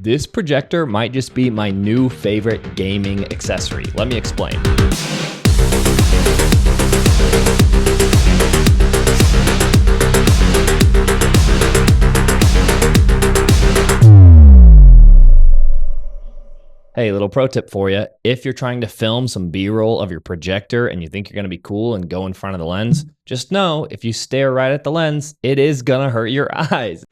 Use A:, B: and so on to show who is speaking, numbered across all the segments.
A: This projector might just be my new favorite gaming accessory. Let me explain. Hey, little pro tip for you. If you're trying to film some B-roll of your projector and you think you're gonna be cool and go in front of the lens, just know if you stare right at the lens, it is gonna hurt your eyes.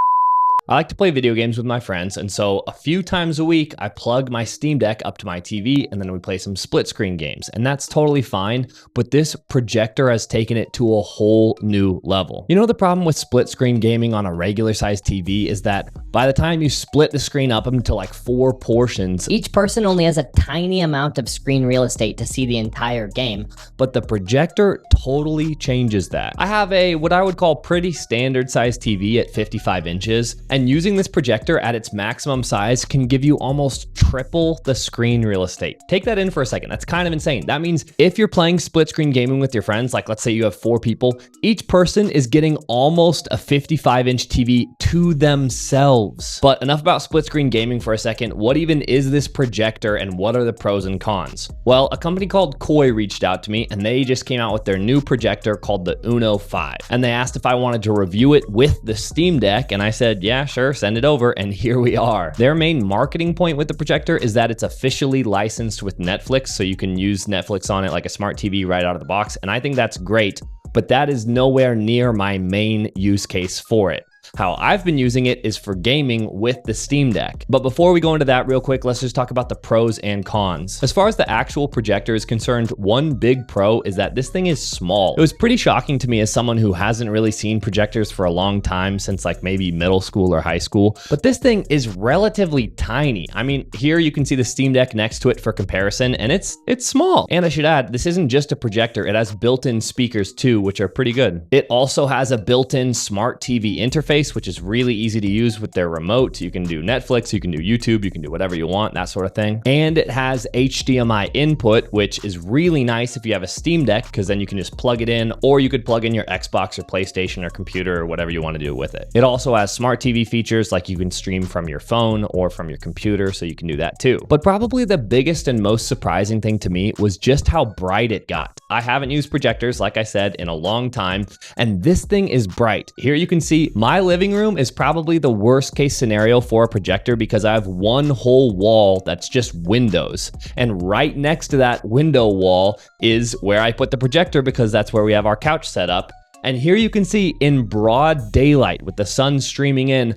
A: I like to play video games with my friends, and so a few times a week, I plug my Steam Deck up to my TV, and then we play some split screen games, and that's totally fine, but this projector has taken it to a whole new level. You know, the problem with split screen gaming on a regular sized TV is that by the time you split the screen up into like 4 portions,
B: each person only has a tiny amount of screen real estate to see the entire game.
A: But the projector totally changes that. I have a, what I would call pretty standard size TV at 55 inches, and using this projector at its maximum size can give you almost triple the screen real estate. Take that in for a second. That's kind of insane. That means if you're playing split screen gaming with your friends, like let's say you have 4 people, each person is getting almost a 55-inch TV to themselves. But enough about split screen gaming for a second. What even is this projector and what are the pros and cons? Well, a company called Coi reached out to me and they just came out with their new projector called the Uno 5. And they asked if I wanted to review it with the Steam Deck, and I said, yeah, sure, send it over, and here we are. Their main marketing point with the projector is that it's officially licensed with Netflix, so you can use Netflix on it like a smart TV right out of the box, and I think that's great, but that is nowhere near my main use case for it. How I've been using it is for gaming with the Steam Deck. But before we go into that real quick, let's just talk about the pros and cons. As far as the actual projector is concerned, one big pro is that this thing is small. It was pretty shocking to me as someone who hasn't really seen projectors for a long time, since like maybe middle school or high school, but this thing is relatively tiny. I mean, here you can see the Steam Deck next to it for comparison, and it's small. And I should add, this isn't just a projector, it has built-in speakers too, which are pretty good. It also has a built-in smart TV interface, which is really easy to use with their remote. You can do Netflix, you can do YouTube, you can do whatever you want, that sort of thing. And it has HDMI input, which is really nice if you have a Steam Deck, because then you can just plug it in, or you could plug in your Xbox or PlayStation or computer or whatever you want to do with it. It also has smart TV features, like you can stream from your phone or from your computer, so you can do that too. But probably the biggest and most surprising thing to me was just how bright it got. I haven't used projectors, like I said, in a long time, and this thing is bright. Here you can see my living room is probably the worst case scenario for a projector because I have one whole wall that's just windows. And right next to that window wall is where I put the projector because that's where we have our couch set up. And here you can see in broad daylight with the sun streaming in,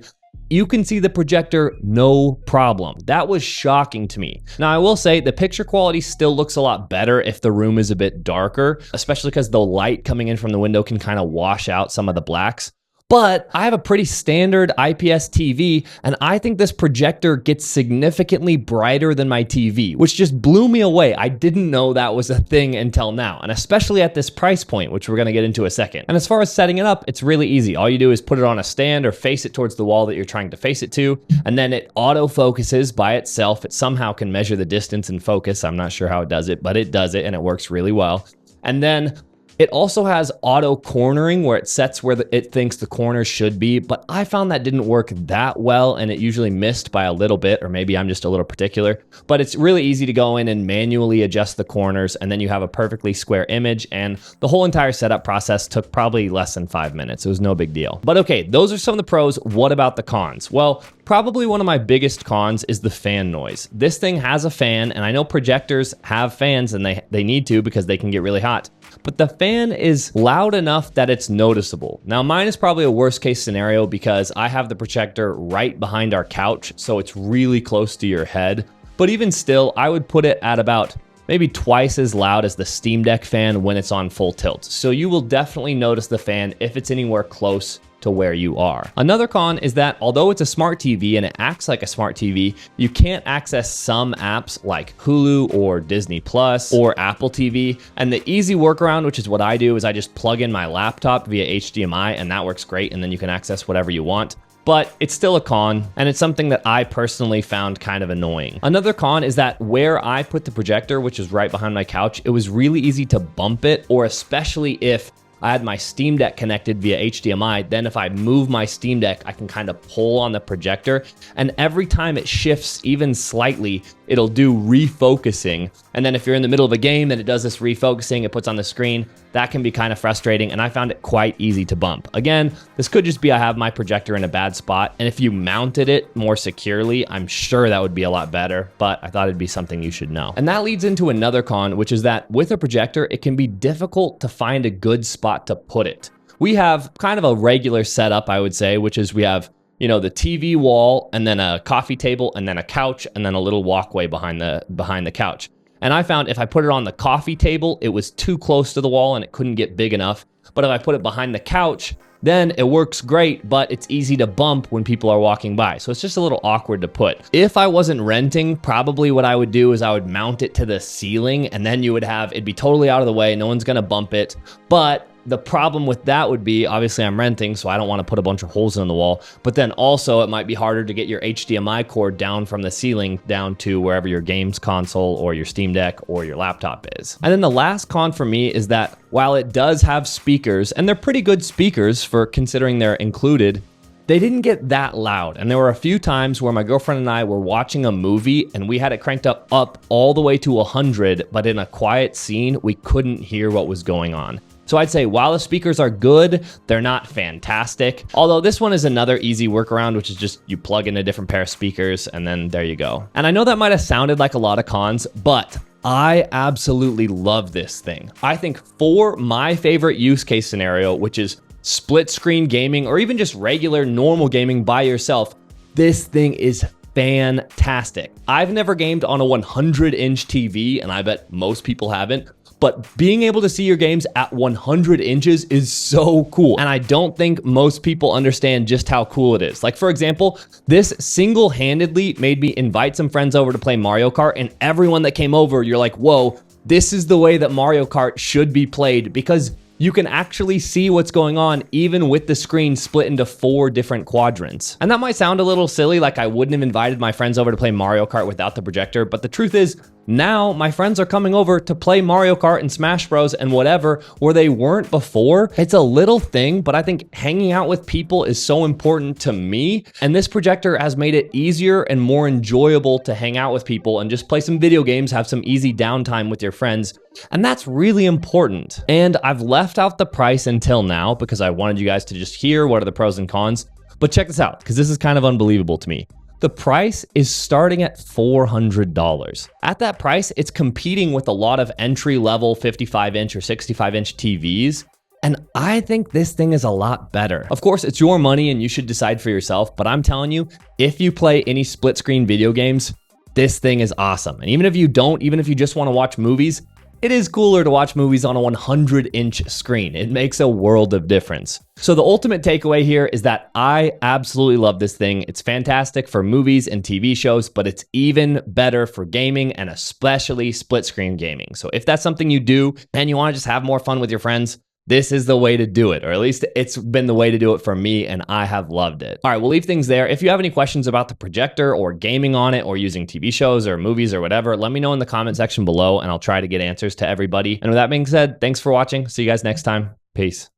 A: you can see the projector no problem. That was shocking to me. Now I will say the picture quality still looks a lot better if the room is a bit darker, especially because the light coming in from the window can kind of wash out some of the blacks. But I have a pretty standard IPS TV, and I think this projector gets significantly brighter than my TV, which just blew me away. I didn't know that was a thing until now, and especially at this price point, which we're gonna get into a second. And as far as setting it up, it's really easy. All you do is put it on a stand or face it towards the wall that you're trying to face it to, and then it auto focuses by itself. It somehow can measure the distance and focus. I'm not sure how it does it, but it does it, and it works really well. And then it also has auto cornering where it sets where it thinks the corners should be, but I found that didn't work that well, and it usually missed by a little bit, or maybe I'm just a little particular. But it's really easy to go in and manually adjust the corners, and then you have a perfectly square image, and the whole entire setup process took probably less than 5 minutes. It was no big deal. But okay, those are some of the pros. What about the cons? Well, probably one of my biggest cons is the fan noise. This thing has a fan, and I know projectors have fans, and they need to because they can get really hot. But the fan is loud enough that it's noticeable. Now, mine is probably a worst case scenario because I have the projector right behind our couch, so it's really close to your head. But even still, I would put it at about maybe twice as loud as the Steam Deck fan when it's on full tilt. So you will definitely notice the fan if it's anywhere close to where you are. Another con is that although it's a smart TV and it acts like a smart TV, you can't access some apps like Hulu or Disney Plus or Apple TV. And the easy workaround, which is what I do, is I just plug in my laptop via HDMI, and that works great, and then you can access whatever you want. But it's still a con, and it's something that I personally found kind of annoying. Another con is that where I put the projector, which is right behind my couch, it was really easy to bump it, or especially if I had my Steam Deck connected via HDMI. Then if I move my Steam Deck, I can kind of pull on the projector. And every time it shifts even slightly, it'll do refocusing. And then if you're in the middle of a game and it does this refocusing, it puts on the screen, that can be kind of frustrating. And I found it quite easy to bump. Again, this could just be I have my projector in a bad spot. And if you mounted it more securely, I'm sure that would be a lot better, but I thought it'd be something you should know. And that leads into another con, which is that with a projector, it can be difficult to find a good spot to put it. We have kind of a regular setup, I would say, which is we have, you know, the TV wall and then a coffee table and then a couch and then a little walkway behind the couch. And I found if I put it on the coffee table, it was too close to the wall and it couldn't get big enough. But if I put it behind the couch, then it works great, but it's easy to bump when people are walking by. So it's just a little awkward to put. If I wasn't renting, probably what I would do is I would mount it to the ceiling and then it'd be totally out of the way. No one's gonna bump it. But the problem with that would be, obviously I'm renting, so I don't want to put a bunch of holes in the wall, but then also it might be harder to get your HDMI cord down from the ceiling down to wherever your games console or your Steam Deck or your laptop is. And then the last con for me is that while it does have speakers, and they're pretty good speakers for considering they're included, they didn't get that loud. And there were a few times where my girlfriend and I were watching a movie and we had it cranked up all the way to 100, but in a quiet scene, we couldn't hear what was going on. So I'd say while the speakers are good, they're not fantastic. Although this one is another easy workaround, which is just you plug in a different pair of speakers and then there you go. And I know that might have sounded like a lot of cons, but I absolutely love this thing. I think for my favorite use case scenario, which is split screen gaming or even just regular normal gaming by yourself, this thing is fantastic. I've never gamed on a 100-inch TV, and I bet most people haven't. But being able to see your games at 100 inches is so cool. And I don't think most people understand just how cool it is. Like, for example, this single-handedly made me invite some friends over to play Mario Kart, and everyone that came over, you're like, whoa, this is the way that Mario Kart should be played, because you can actually see what's going on even with the screen split into 4 different quadrants. And that might sound a little silly, like I wouldn't have invited my friends over to play Mario Kart without the projector, but the truth is, now my friends are coming over to play Mario Kart and Smash Bros and whatever, where they weren't before. It's a little thing, but I think hanging out with people is so important to me. And this projector has made it easier and more enjoyable to hang out with people and just play some video games, have some easy downtime with your friends. And that's really important. And I've left out the price until now because I wanted you guys to just hear what are the pros and cons. But check this out, because this is kind of unbelievable to me. The price is starting at $400. At that price, it's competing with a lot of entry-level 55-inch or 65-inch TVs, and I think this thing is a lot better. Of course, it's your money and you should decide for yourself, but I'm telling you, if you play any split-screen video games, this thing is awesome. And even if you don't, even if you just want to watch movies, it is cooler to watch movies on a 100-inch screen. It makes a world of difference. So the ultimate takeaway here is that I absolutely love this thing. It's fantastic for movies and TV shows, but it's even better for gaming and especially split screen gaming. So if that's something you do and you want to just have more fun with your friends, this is the way to do it, or at least it's been the way to do it for me, and I have loved it. All right, we'll leave things there. If you have any questions about the projector or gaming on it or using TV shows or movies or whatever, let me know in the comment section below and I'll try to get answers to everybody. And with that being said, thanks for watching. See you guys next time. Peace.